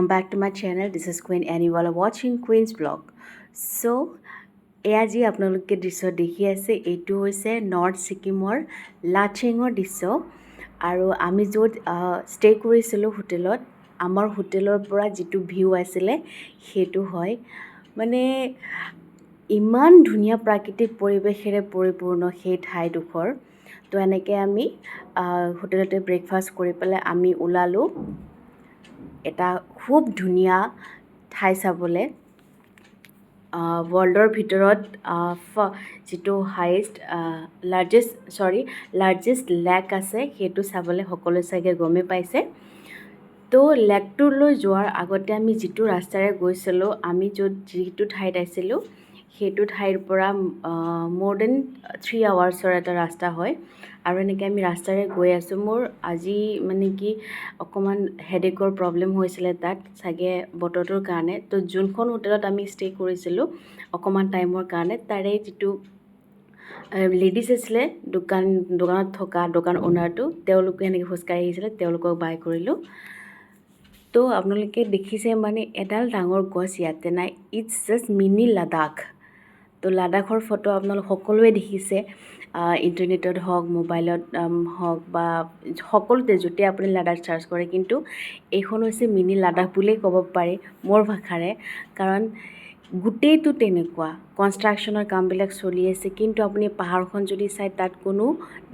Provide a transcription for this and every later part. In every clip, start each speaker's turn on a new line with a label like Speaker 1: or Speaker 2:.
Speaker 1: welcome back to my channel. This is Queen and you are watching Queen's vlog. So এয়া যি আপোনালোকে দৃশ্য দেখি আছে এইটো হৈছে নৰ্থ ছিকিমৰ লাচেঙৰ দৃশ্য আৰু আমি য'ত ষ্টে কৰিছিলোঁ হোটেলত আমাৰ হোটেলৰ পৰা যিটো ভিউ আছিলে সেইটো হয় মানে ইমান ধুনীয়া প্ৰাকৃতিক পৰিৱেশেৰে পৰিপূৰ্ণ সেই ঠাইডোখৰ তো এনেকৈ আমি হোটেলতে ব্ৰেকফাষ্ট কৰি পেলাই আমি ওলালোঁ এটা খুব ধুনীয়া ঠাই চাবলৈ ৱৰ্ল্ডৰ ভিতৰত যিটো লাৰ্জেষ্ট লেক আছে সেইটো চাবলৈ সকলোৱে চাগে গমে পাইছে তো লেকটোলৈ যোৱাৰ আগতে আমি যিটো ৰাস্তাৰে গৈছিলোঁ আমি যিটো ঠাইত আছিলোঁ সেইটো ঠাইৰ পৰা মোৰ দেন 3 আৱাৰ্ছৰ এটা ৰাস্তা হয় আৰু এনেকৈ আমি ৰাস্তাৰে গৈ আছোঁ মোৰ আজি মানে কি অকণমান হেডেকৰ প্ৰব্লেম হৈছিলে তাত চাগে বতৰটোৰ কাৰণে তো যোনখন হোটেলত আমি ষ্টে কৰিছিলোঁ অকণমান টাইমৰ কাৰণে তাৰে যিটো লেডিজ আছিলে দোকানত থকা দোকান অ'নাৰটো তেওঁলোকে এনেকৈ খোজকাঢ়ি আহিছিলে তেওঁলোকক বাই কৰিলোঁ তো আপোনালোকে দেখিছে মানে এডাল ডাঙৰ গছ ইয়াতে নাই ইটছ জাষ্ট মিনি লাডাখ তো লাডাখৰ ফটো আপোনালোক সকলোৱে দেখিছে ইণ্টাৰনেটত হওক মোবাইলত হওক বা সকলোতে য'তে আপুনি লাডাখ চাৰ্চ কৰে কিন্তু এইখন হৈছে মিনি লাডাখ বুলিয়েই ক'ব পাৰি মোৰ ভাষাৰে কাৰণ গোটেইটো তেনেকুৱা কনষ্ট্ৰাকশ্যনৰ কামবিলাক চলি আছে কিন্তু আপুনি পাহাৰখন যদি চাই তাত কোনো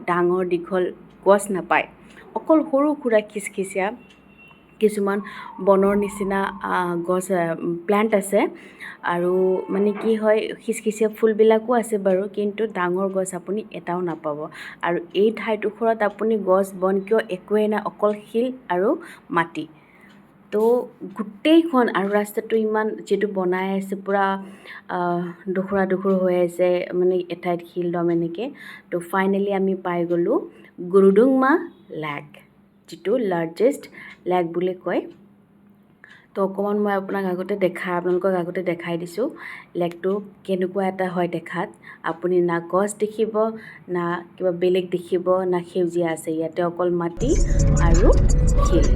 Speaker 1: ডাঙৰ দীঘল গছ নাপায় অকল সৰু সুৰা খিচখিচীয়া কিছুমান বনৰ নিচিনা গছ প্লান্ট আছে আৰু মানে কি হয় খিচখিচীয়া ফুলবিলাকো আছে বাৰু কিন্তু ডাঙৰ গছ আপুনি এটাও নাপাব আৰু এই ঠাইডোখৰত আপুনি গছ বন কিয় একোৱেই নাই অকল শিল আৰু মাটি তো গোটেইখন আৰু ৰাস্তাটো ইমান যিটো বনাই আছে পূৰা দুখুৰা হৈ আছে মানে এঠাইত শিল দম এনেকৈ তো ফাইনেলি আমি পাই গ'লোঁ গুৰুডুংমা লেক যিটো লাৰ্জেষ্ট লেক বুলি কয় তো অকণমান মই আপোনালোকক আগতে দেখাই দিছোঁ লেকটো কেনেকুৱা এটা হয় দেখাত আপুনি না গছ দেখিব না কিবা বেলেগ দেখিব না সেউজীয়া আছে ইয়াতে অকল মাটি আৰু শিল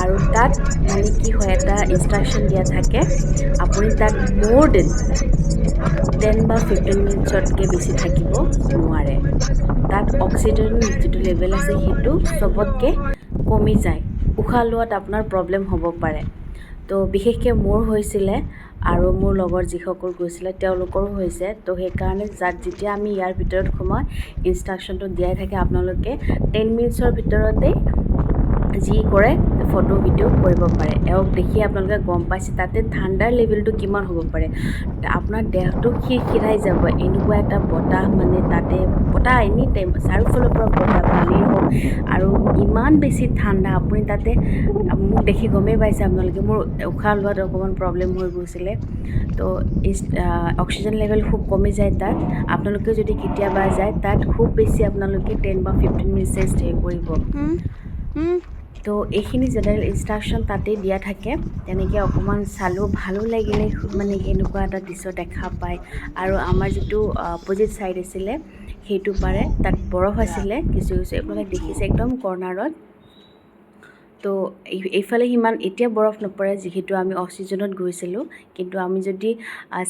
Speaker 1: আৰু তাত মানে কি হয় এটা ইনষ্ট্ৰাকশ্যন দিয়া থাকে আপুনি তাত মোৰ দেন 10 বা 15 মিনিটছতকৈ বেছি থাকিব নোৱাৰে তাত অক্সিজেন যিটো লেভেল আছে সেইটো চবতকৈ কমি যায় উশাহ লোৱাত আপোনাৰ প্ৰব্লেম হ'ব পাৰে তো বিশেষকৈ মোৰ হৈছিলে আৰু মোৰ লগৰ যিসকল গৈছিলে তেওঁলোকৰো হৈছে তো সেইকাৰণে যেতিয়া আমি ইয়াৰ ভিতৰত সোমাই ইনষ্ট্ৰাকশ্যনটো দিয়াই থাকে আপোনালোকে 10 মিনিটছৰ ভিতৰতে যি কৰে ফটো ভিডিঅ' কৰিব পাৰে এওঁক দেখি আপোনালোকে গম পাইছে তাতে ঠাণ্ডাৰ লেভেলটো কিমান হ'ব পাৰে আপোনাৰ দেহটো খিৰখিৰাই যাব এনেকুৱা এটা বতাহ মানে তাতে বতাহ এনি টাইম চাৰিওফালৰ পৰা বতাহ পানীৰ হওক আৰু ইমান বেছি ঠাণ্ডা আপুনি তাতে মোক দেখি গমেই পাইছে আপোনালোকে মোৰ উশাহ লোৱাত অকণমান প্ৰব্লেম হৈ গৈছিলে তো অক্সিজেন লেভেল খুব কমি যায় তাত আপোনালোকে যদি কেতিয়াবা যায় তাত খুব বেছি আপোনালোকে 10 বা 15 মিনিটছে ষ্টে কৰিব তো এইখিনি জেনেৰেল ইনষ্ট্ৰাকশ্যন তাতেই দিয়া থাকে তেনেকৈ অকণমান চালোঁ ভালো লাগিলে মানে এনেকুৱা এটা দৃশ্য দেখা পায় আৰু আমাৰ যিটো অপজিট ছাইড আছিলে সেইটো পাৰে তাত বৰফ আছিলে কিছু আপোনালোকে দেখিছে একদম কৰ্ণাৰত তো এইফালে সিমান এতিয়া বৰফ নপৰে যিহেতু আমি অফ ছিজনত গৈছিলোঁ কিন্তু আমি যদি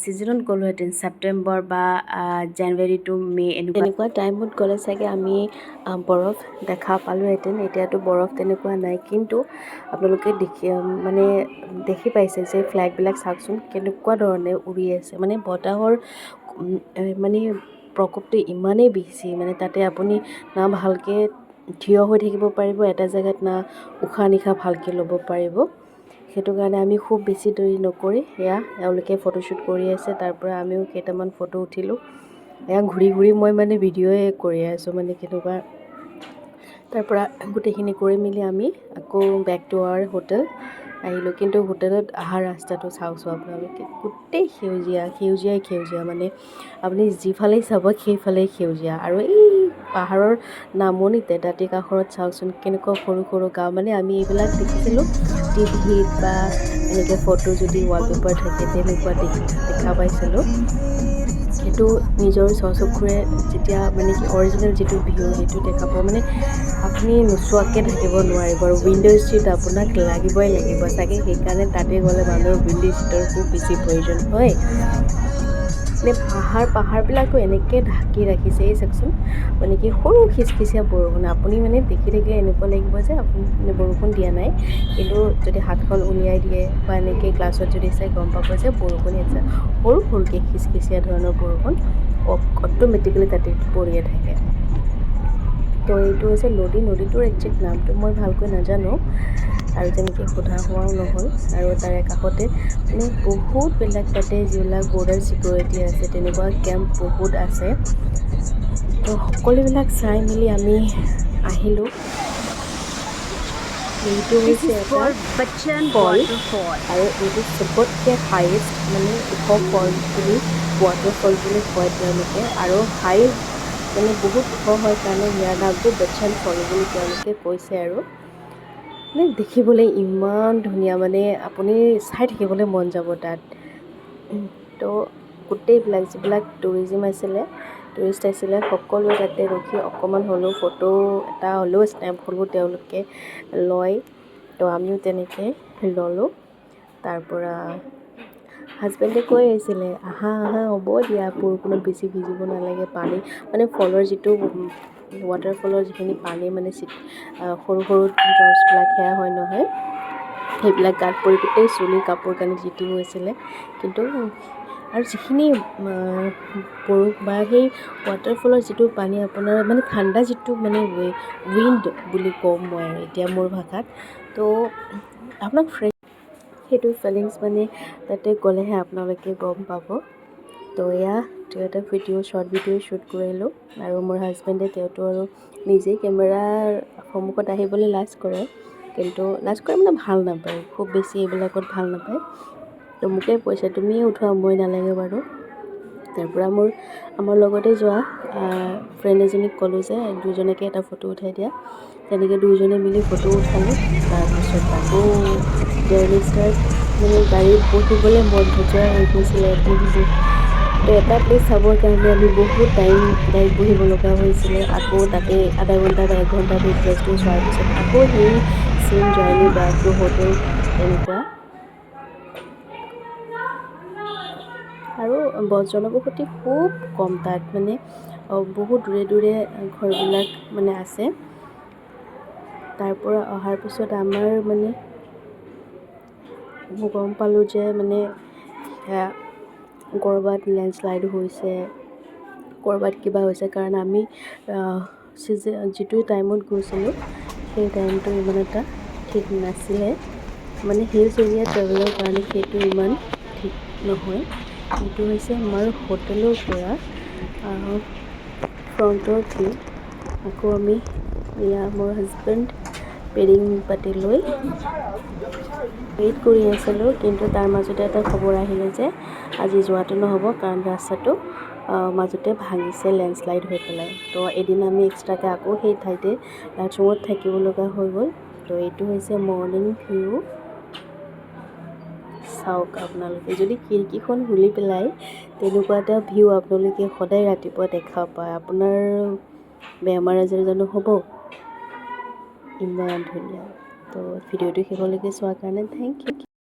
Speaker 1: ছিজনত গ'লোহেঁতেন ছেপ্টেম্বৰ বা জানুৱাৰী টু মে' এনেকুৱা টাইমত গ'লে চাগে আমি বৰফ দেখা পালোহেঁতেন এতিয়াতো বৰফ তেনেকুৱা নাই কিন্তু আপোনালোকে দেখি পাইছে যে ফ্লেগবিলাক চাওকচোন কেনেকুৱা ধৰণে উৰি আছে মানে বতাহৰ মানে প্ৰকোপটো ইমানেই বেছি মানে তাতে আপুনি না ভালকৈ থিয় হৈ থাকিব পাৰিব এটা জেগাত না উশাহ নিশাহ ভালকৈ ল'ব পাৰিব সেইটো কাৰণে আমি খুব বেছি দেৰি নকৰি এওঁলোকে ফটোশ্বুট কৰি আছে তাৰ পৰা আমিও কেইটামান ফটো উঠিলোঁ ঘূৰি মই মানে ভিডিঅ'য়ে কৰি আছোঁ মানে কেনেকুৱা তাৰ পৰা গোটেইখিনি কৰি মেলি আমি আকৌ বেক টু আৱাৰ হোটেল আহিলোঁ কিন্তু হোটেলত অহা ৰাস্তাটো চাওকচোন আপোনালোকে গোটেই সেউজীয়া মানে আপুনি যিফালেই চাব সেইফালেই সেউজীয়া আৰু এই পাহাৰৰ নামনিতে দাঁতি কাষৰত চাওকচোন কেনেকুৱা সৰু গাঁও মানে আমি এইবিলাক দেখিছিলোঁ টিভিত বা এনেকৈ ফটো যদি ৱালপেপাৰ থাকে তেনেকুৱা দেখা পাইছিলোঁ সেইটো নিজৰ চকুৰে যেতিয়া মানে কি অৰিজিনেল যিটো ভিউ সেইটো দেখা পাওঁ মানে আপুনি নোচোৱাকৈ থাকিব নোৱাৰিব আৰু উইণ্ড' ছিট আপোনাক লাগিবই লাগিব চাগে, সেইকাৰণে তাতে গ'লে মানুহৰ উইণ্ড' ছিটৰ খুব বেছি প্ৰয়োজন হয়। মানে পাহাৰবিলাকো এনেকৈ ঢাকি ৰাখিছে, এই চাওকচোন মানে কি সৰু খিচখিচীয়া বৰষুণ। আপুনি মানে দেখি থাকিলে এনেকুৱা লাগিব যে আপুনি মানে বৰষুণ দিয়া নাই, কিন্তু যদি হাতখন উলিয়াই দিয়ে বা এনেকৈ গ্লাছত যদি চাই গম পাব যে বৰষুণে আছে, সৰু সৰুকৈ খিচখিচীয়া ধৰণৰ বৰষুণ অট'মেটিকেলি তাতে পৰিয়ে থাকে। তো এইটো হৈছে নদীটোৰ একজেক্ট নামটো মই ভালকৈ নাজানো আৰু তেনেকৈ সোধা হোৱাও নহ'ল। আৰু তাৰে কাষতে মানে বহুতবিলাক তাতে যিবিলাক বৰ্ডাৰ ছিকিউৰিটি আছে তেনেকুৱা কেম্প বহুত আছে। তো সকলোবিলাক চাই মেলি আমি আহিলোঁ। এইটো হৈছে এটা ফল আৰু এইটো চবতকৈ হায়েষ্ট মানে ওখ ফল বুলি ৱাটাৰফল বুলি কয় তেওঁলোকে, আৰু মানে বহুত ওখ হয় কাৰণে ইয়াৰ নামটো বচ্চন ফল বুলি তেওঁলোকে কৈছে। আৰু মানে দেখিবলৈ ইমান ধুনীয়া, মানে আপুনি চাই থাকিবলৈ মন যাব তাত। তো গোটেইবিলাক যিবিলাক টুৰিষ্ট আছিলে সকলোৱে তাতে ৰখি অকণমান হ'লেও ফটো এটা হ'লেও স্নেপ হ'লেও তেওঁলোকে লয়। তো আমিও তেনেকৈ ল'লোঁ। তাৰপৰা হাজবেণ্ডে কৈ আহিছিলে আহা হ'ব দিয়া, বৰষুণত বেছি ভিজিব নালাগে, পানী মানে ফলৰ যিটো ৱাটাৰফলৰ যিখিনি পানী মানে সৰু সৰু ড্ৰপছবিলাক সেয়া হয় নহয়, সেইবিলাক গাত পৰি গোটেই চুলি কাপোৰ কানি জিতি গৈছিলে। কিন্তু আৰু যিখিনি বা সেই ৱাটাৰফলৰ যিটো পানী আপোনাৰ মানে ঠাণ্ডা যিটো মানে উইণ্ড বুলি ক'ম মই আৰু এতিয়া মোৰ ভাষাত, তো আপোনাক সেইটো ফিলিংছ মানে তাতে গ'লেহে আপোনালোকে গম পাব। তো এয়া এটা শ্বৰ্ট ভিডিঅ' শ্বুট কৰিলোঁ। আৰু মোৰ হাজবেণ্ডে তেওঁতো আৰু নিজেই কেমেৰাৰ সন্মুখত আহিবলৈ লাজ কৰে, কিন্তু লাজ কৰে মানে ভাল নাপায়, খুব বেছি এইবিলাকত ভাল নাপায়। তো মোকে কৈছে তুমিয়ে উঠোৱা, মই নালাগে বাৰু। তাৰপৰা আমাৰ লগতে যোৱা ফ্ৰেণ্ড এজনীক ক'লোঁ যে দুজনকে এটা ফটো উঠাই দিয়া। তেনেকৈ দুয়োজনে মিলি ফটো উঠালোঁ। তাৰপিছত আকৌ জাৰ্ণি ষ্টাৰ্ট, মানে গাড়ীত বহিবলৈ মন নোযোৱা হৈ গৈছিলে। তো এটা প্লেচ চাবৰ কাৰণে আমি বহুত টাইম গাড়ীত বহিব লগা হৈছিলে। আকৌ তাতে আধা ঘণ্টা বা 1 ঘণ্টা সেই প্লেচটো চোৱাৰ পিছত আকৌ সেই চেম জাৰ্ণি বেক টু হোটেল তেনেকুৱা। আৰু জনবসতি খুব কম তাত, মানে বহুত দূৰে ঘৰবিলাক মানে আছে। তাৰপৰা অহাৰ পিছত আমাৰ মানে গম পালোঁ যে মানে ক'ৰবাত লেণ্ডশ্লাইড হৈছে, ক'ৰবাত কিবা হৈছে, কাৰণ আমি যিটো টাইমত গৈছিলোঁ সেই টাইমটো ইমান এটা ঠিক নাছিলে। মানে হিলছ এৰিয়া ট্ৰেভেলৰ কাৰণে সেইটো ইমান ঠিক নহয়। এইটো হৈছে আমাৰ হোটেলৰ পৰা ফ্ৰণ্টৰ ভিউ। আকৌ আমি মোৰ হাজবেণ্ড পেডিং পাতি লৈ ৱেইট কৰি আছিলোঁ, কিন্তু তাৰ মাজতে এটা খবৰ আহিলে যে আজি যোৱাটো নহ'ব, কাৰণ ৰাস্তাটো মাজতে ভাঙিছে লেণ্ডশ্লাইড হৈ পেলাই। তো এদিন আমি এক্সট্ৰাকৈ আকৌ সেই ঠাইতে লাটৰুমত থাকিব লগা হৈ গ'ল। তো এইটো হৈছে মৰ্ণিং ভিউ। চাওক আপোনালোকে যদি খিৰিকীখন খুলি পেলাই তেনেকুৱা এটা ভিউ আপোনালোকে সদায় ৰাতিপুৱা দেখা পায়, আপোনাৰ বেমাৰ আজাৰ জানো হ'ব? ইমান ধুনীয়া। তো ভিডিঅ'টো শেষলৈকে চোৱাৰ কাৰণে থেংক ইউ।